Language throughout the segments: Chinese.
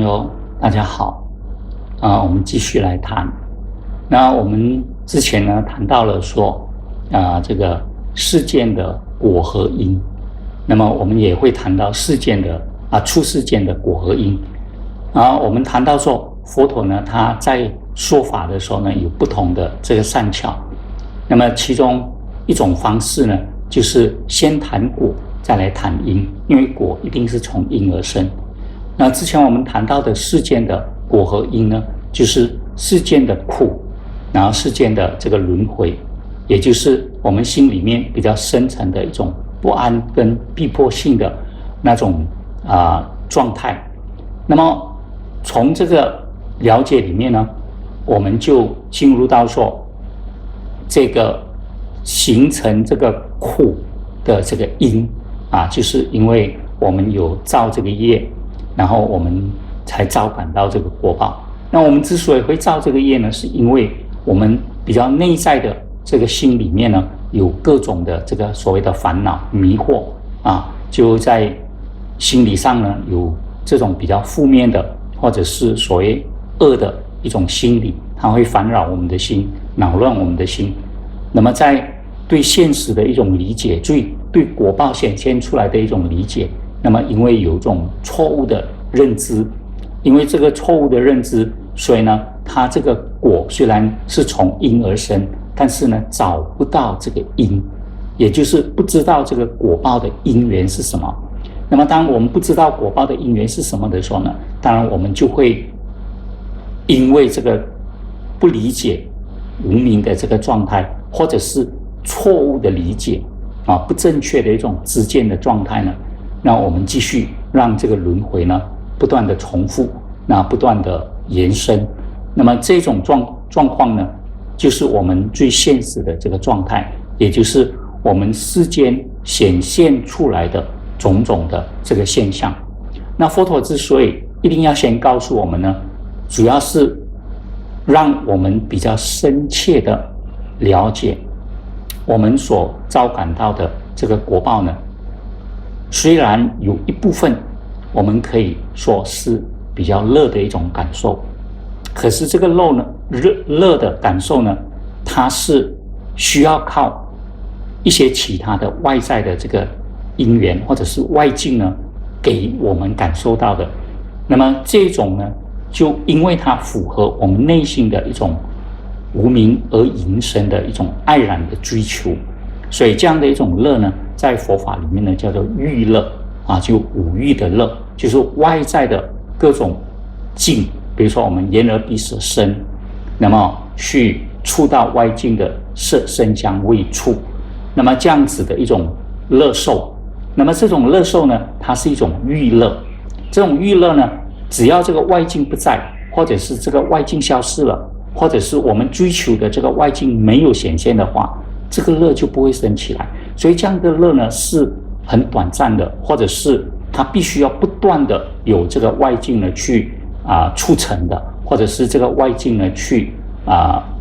友，大家好。我们继续来谈。那我们之前呢谈到了说，这个事件的果和因。那么我们也会谈到事件的出事件的果和因。我们谈到说，佛陀呢他在说法的时候呢有不同的这个善巧。那么其中一种方式呢，就是先谈果，再来谈因，因为果一定是从因而生。那之前我们谈到的事件的果和因呢，就是事件的苦，然后事件的这个轮回，也就是我们心里面比较深层的一种不安跟逼迫性的那种状态。那么从这个了解里面呢，我们就进入到说，这个形成这个苦的这个因就是因为我们有造这个业，然后我们才招感到这个果报。那我们之所以会造这个业呢，是因为我们比较内在的这个心里面呢，有各种的这个所谓的烦恼迷惑就在心理上呢有这种比较负面的，或者是所谓恶的一种心理，它会烦扰我们的心，扰乱我们的心。那么在对现实的一种理解，对果报显现出来的一种理解，那么因为有一种错误的认知，因为这个错误的认知，所以呢它这个果虽然是从因而生，但是呢找不到这个因，也就是不知道这个果报的因缘是什么。那么当我们不知道果报的因缘是什么的时候呢，当然我们就会因为这个不理解无明的这个状态，或者是错误的理解不正确的一种知见的状态呢，那我们继续让这个轮回呢不断的重复，那不断的延伸。那么这种状况呢，就是我们最现实的这个状态，也就是我们世间显现出来的种种的这个现象。那佛陀之所以一定要先告诉我们呢，主要是让我们比较深切的了解我们所遭感到的这个果报呢，虽然有一部分我们可以说是比较乐的一种感受，可是这个乐的感受呢，它是需要靠一些其他的外在的这个因缘，或者是外境呢给我们感受到的。那么这种呢，就因为它符合我们内心的一种无明而引生的一种爱染的追求，所以这样的一种乐呢，在佛法里面呢叫做欲乐就五欲的乐，就是外在的各种境，比如说我们眼耳鼻舌身，那么去触到外境的色声香味触，那么这样子的一种乐受。那么这种乐受呢，它是一种欲乐。这种欲乐呢，只要这个外境不在，或者是这个外境消失了，或者是我们追求的这个外境没有显现的话，这个乐就不会升起来。所以这样的乐呢是很短暂的，或者是它必须要不断的有这个外境呢去促成的，或者是这个外境呢去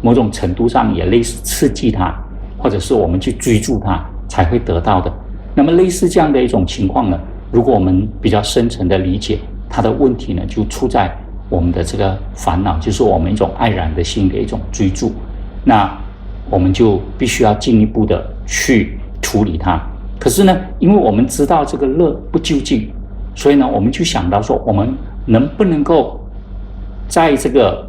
某种程度上也类似刺激它，或者是我们去追逐它才会得到的。那么类似这样的一种情况呢，如果我们比较深层的理解它的问题呢，就出在我们的这个烦恼，就是我们一种爱染的心的一种追逐，那我们就必须要进一步的去处理它。可是呢，因为我们知道这个乐不究竟，所以呢，我们就想到说，我们能不能够在这个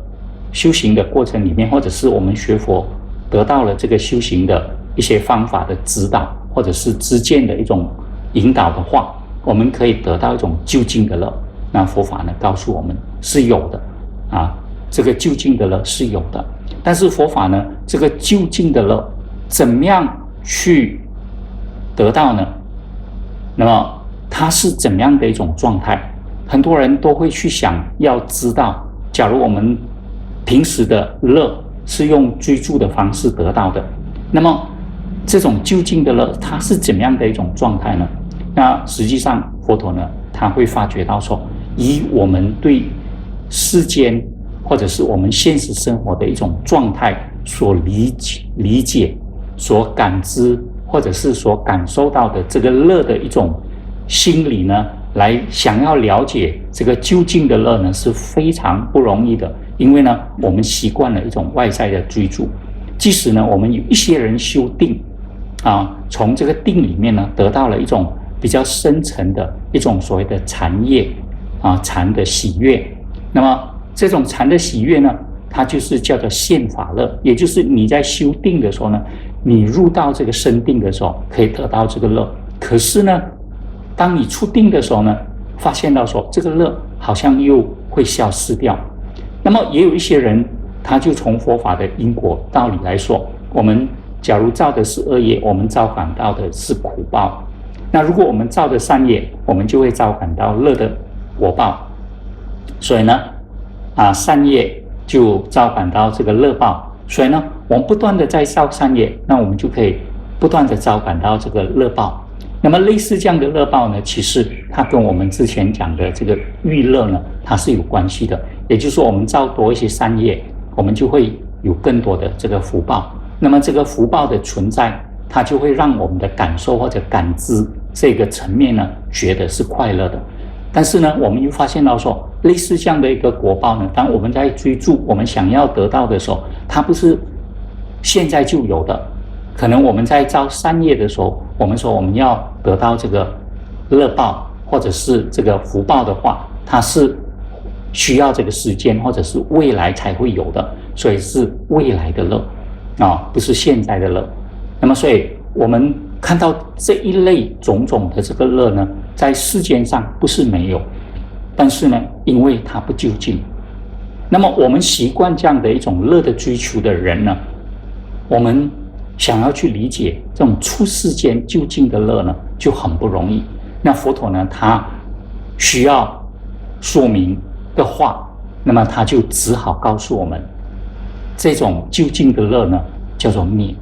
修行的过程里面，或者是我们学佛得到了这个修行的一些方法的指导，或者是知见的一种引导的话，我们可以得到一种究竟的乐。那佛法呢告诉我们是有的这个究竟的乐是有的。但是佛法呢，这个究竟的乐怎么样去得到呢？那么它是怎么样的一种状态？很多人都会去想要知道，假如我们平时的乐是用追逐的方式得到的，那么这种究竟的乐它是怎么样的一种状态呢？那实际上佛陀呢，他会发觉到说，以我们对世间或者是我们现实生活的一种状态所理解、所感知或者是所感受到的这个乐的一种心理呢，来想要了解这个究竟的乐呢，是非常不容易的。因为呢，我们习惯了一种外在的追逐，即使呢，我们有一些人修定从这个定里面呢，得到了一种比较深层的一种所谓的禅业禅的喜悦。那么这种禅的喜悦呢，它就是叫做现法乐，也就是你在修定的时候呢，你入到这个深定的时候，可以得到这个乐。可是呢，当你出定的时候呢，发现到说这个乐好像又会消失掉。那么也有一些人，他就从佛法的因果道理来说，我们假如造的是恶业，我们遭感到的是苦报。那如果我们造的善业，我们就会遭感到乐的果报。所以呢，善业就遭感到这个乐报。所以呢，我们不断的在造善业，那我们就可以不断的遭感到这个乐报。那么类似这样的乐报呢，其实它跟我们之前讲的这个欲乐呢，它是有关系的。也就是说，我们造多一些善业，我们就会有更多的这个福报。那么这个福报的存在，它就会让我们的感受或者感知这个层面呢，觉得是快乐的。但是呢，我们又发现到说，类似这样的一个果报呢，当我们在追逐我们想要得到的时候，它不是现在就有的。可能我们在造善业的时候，我们说我们要得到这个乐报或者是这个福报的话，它是需要这个时间或者是未来才会有的，所以是未来的乐不是现在的乐。那么所以我们看到这一类种种的这个乐呢，在世间上不是没有，但是呢，因为它不究竟。那么我们习惯这样的一种乐的追求的人呢，我们想要去理解这种出世间究竟的乐呢，就很不容易。那佛陀呢，他需要说明的话，那么他就只好告诉我们，这种究竟的乐呢，叫做灭。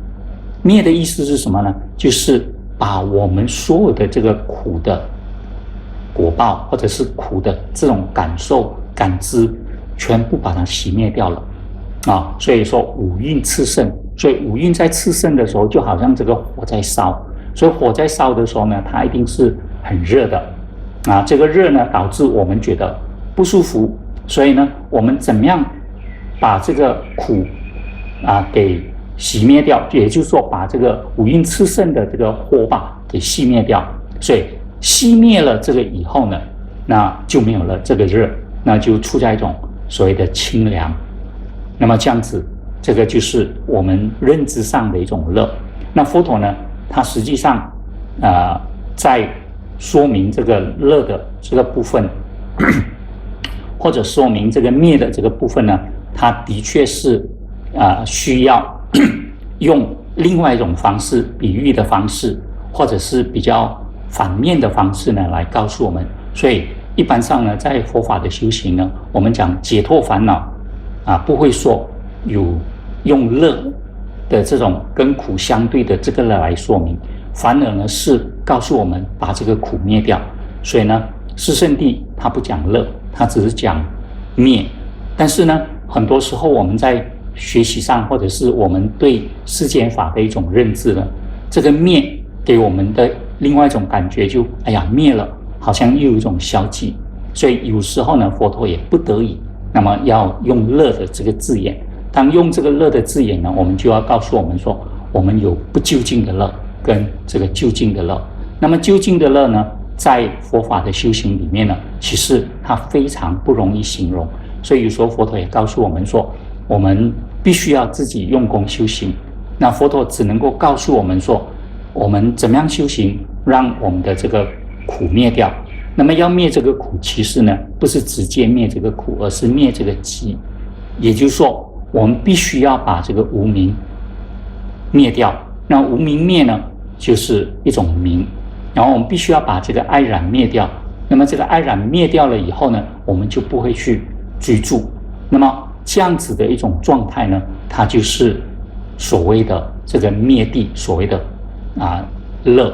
灭的意思是什么呢？就是把我们所有的这个苦的果报，或者是苦的这种感受、感知，全部把它熄灭掉了所以说五蕴炽盛，所以五蕴在炽盛的时候，就好像这个火在烧，所以火在烧的时候呢，它一定是很热的这个热呢，导致我们觉得不舒服。所以呢，我们怎么样把这个苦给熄灭掉？也就是说，把这个五蕴炽盛的这个火把给熄灭掉。所以熄灭了这个以后呢，那就没有了这个热，那就处在一种所谓的清凉。那么这样子，这个就是我们认知上的一种乐。那佛陀呢，他实际上在说明这个乐的这个部分，或者说明这个灭的这个部分呢，他的确是需要用另外一种方式，比喻的方式，或者是比较反面的方式呢，来告诉我们。所以一般上呢，在佛法的修行呢，我们讲解脱烦恼不会说有用乐的这种跟苦相对的这个乐来说明，反而呢是告诉我们把这个苦灭掉。所以呢，四圣谛他不讲乐，他只是讲灭。但是呢，很多时候我们在学习上，或者是我们对世间法的一种认知呢，这个灭给我们的另外一种感觉就灭了，好像又有一种消极。所以有时候呢，佛陀也不得已，那么要用乐的这个字眼。当用这个乐的字眼呢，我们就要告诉我们说，我们有不究竟的乐跟这个究竟的乐。那么究竟的乐呢，在佛法的修行里面呢，其实它非常不容易形容。所以有时候佛陀也告诉我们说，我们必须要自己用功修行。那佛陀只能够告诉我们说，我们怎么样修行，让我们的这个苦灭掉。那么要灭这个苦，其实呢，不是直接灭这个苦，而是灭这个集。也就是说，我们必须要把这个无明灭掉。那无明灭呢，就是一种明。然后我们必须要把这个爱染灭掉。那么这个爱染灭掉了以后呢，我们就不会去追逐。那么这样子的一种状态呢，它就是所谓的这个灭地，所谓的乐。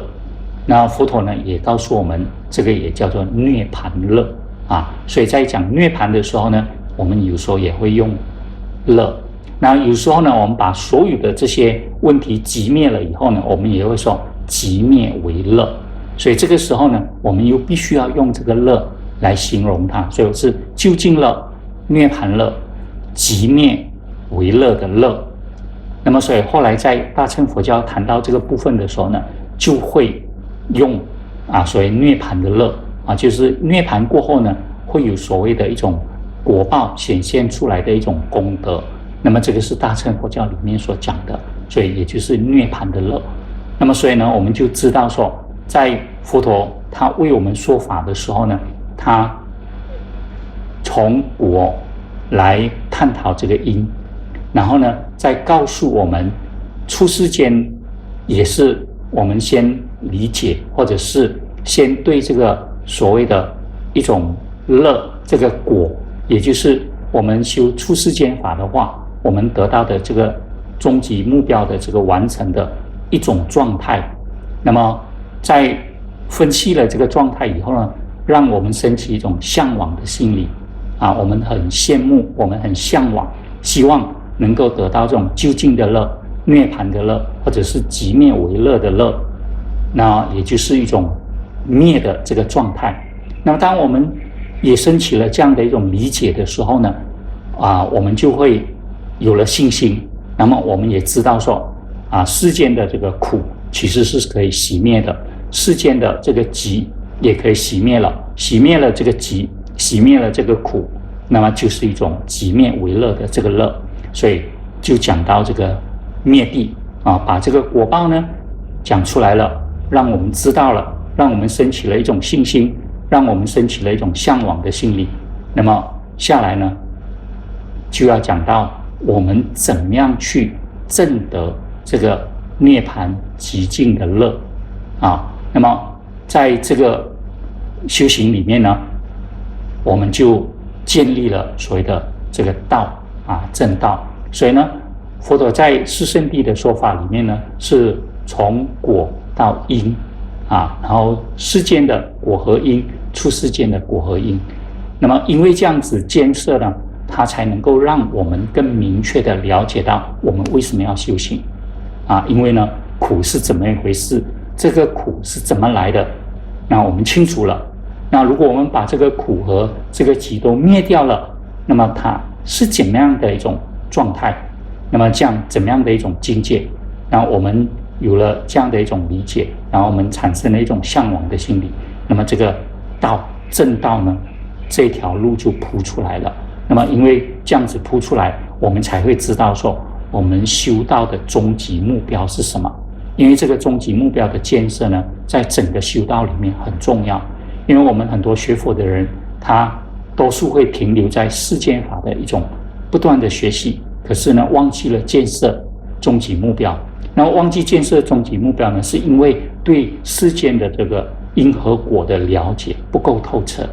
那佛陀呢也告诉我们，这个也叫做涅盘乐所以在讲涅盘的时候呢，我们有时候也会用乐。那有时候呢，我们把所有的这些问题寂灭了以后呢，我们也会说寂灭为乐。所以这个时候呢，我们又必须要用这个乐来形容它，所以是究竟乐、涅槃乐、寂灭为乐的乐。那么所以后来在大乘佛教谈到这个部分的时候呢，就会用所谓涅槃的乐就是涅槃过后呢，会有所谓的一种果报显现出来的一种功德。那么这个是大乘佛教里面所讲的，所以也就是涅槃的乐。那么所以呢，我们就知道说，在佛陀他为我们说法的时候呢，他从果来探讨这个因，然后呢再告诉我们出世间也是我们先理解，或者是先对这个所谓的一种乐这个果，也就是我们修出世间法的话，我们得到的这个终极目标的这个完成的一种状态。那么在分析了这个状态以后呢，让我们升起一种向往的心理我们很羡慕，我们很向往，希望能够得到这种究竟的乐、涅槃的乐，或者是寂灭为乐的乐，那也就是一种灭的这个状态。那么当我们也升起了这样的一种理解的时候呢，我们就会有了信心。那么我们也知道说世间的这个苦其实是可以熄灭的，世间的这个集也可以熄灭了，熄灭了这个集，熄灭了这个苦，那么就是一种寂灭为乐的这个乐。所以就讲到这个灭地把这个果报呢讲出来了，让我们知道了，让我们升起了一种信心，让我们升起了一种向往的心理。那么下来呢，就要讲到我们怎么样去证得这个涅槃极尽的乐那么在这个修行里面呢，我们就建立了所谓的这个道正道。所以呢，佛陀在四圣谛的说法里面呢，是从果到因然后世间的果和因，出世间的果和因。那么因为这样子建设呢，它才能够让我们更明确的了解到我们为什么要修行因为呢，苦是怎么一回事，这个苦是怎么来的，那我们清楚了。那如果我们把这个苦和这个集都灭掉了，那么它是怎么样的一种状态，那么这样怎么样的一种境界，然后我们有了这样的一种理解，然后我们产生了一种向往的心理，那么这个道正道呢，这条路就铺出来了。那么因为这样子铺出来，我们才会知道说我们修道的终极目标是什么。因为这个终极目标的建设呢，在整个修道里面很重要。因为我们很多学佛的人，他多数会停留在世间法的一种不断的学习，可是呢，忘记了建设终极目标。然后忘记建设终极目标呢，是因为对世间的这个因和果的了解不够透彻，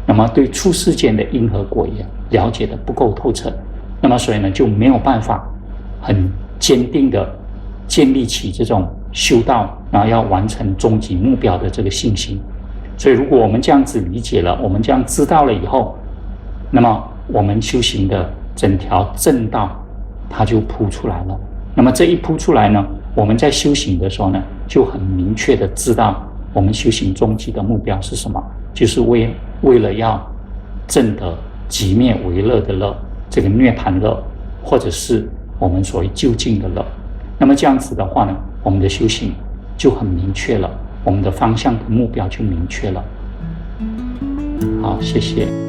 那么对出世间的因和果也了解的不够透彻，那么所以呢，就没有办法很坚定的建立起这种修道，然后要完成终极目标的这个信心。所以如果我们这样子理解了，我们这样知道了以后，那么我们修行的整条正道它就铺出来了。那么这一铺出来呢，我们在修行的时候呢，就很明确的知道我们修行终极的目标是什么，就是为了要证得寂灭为乐的乐，这个涅槃乐，或者是我们所谓究竟的乐。那么这样子的话呢，我们的修行就很明确了，我们的方向的目标就明确了。好，谢谢。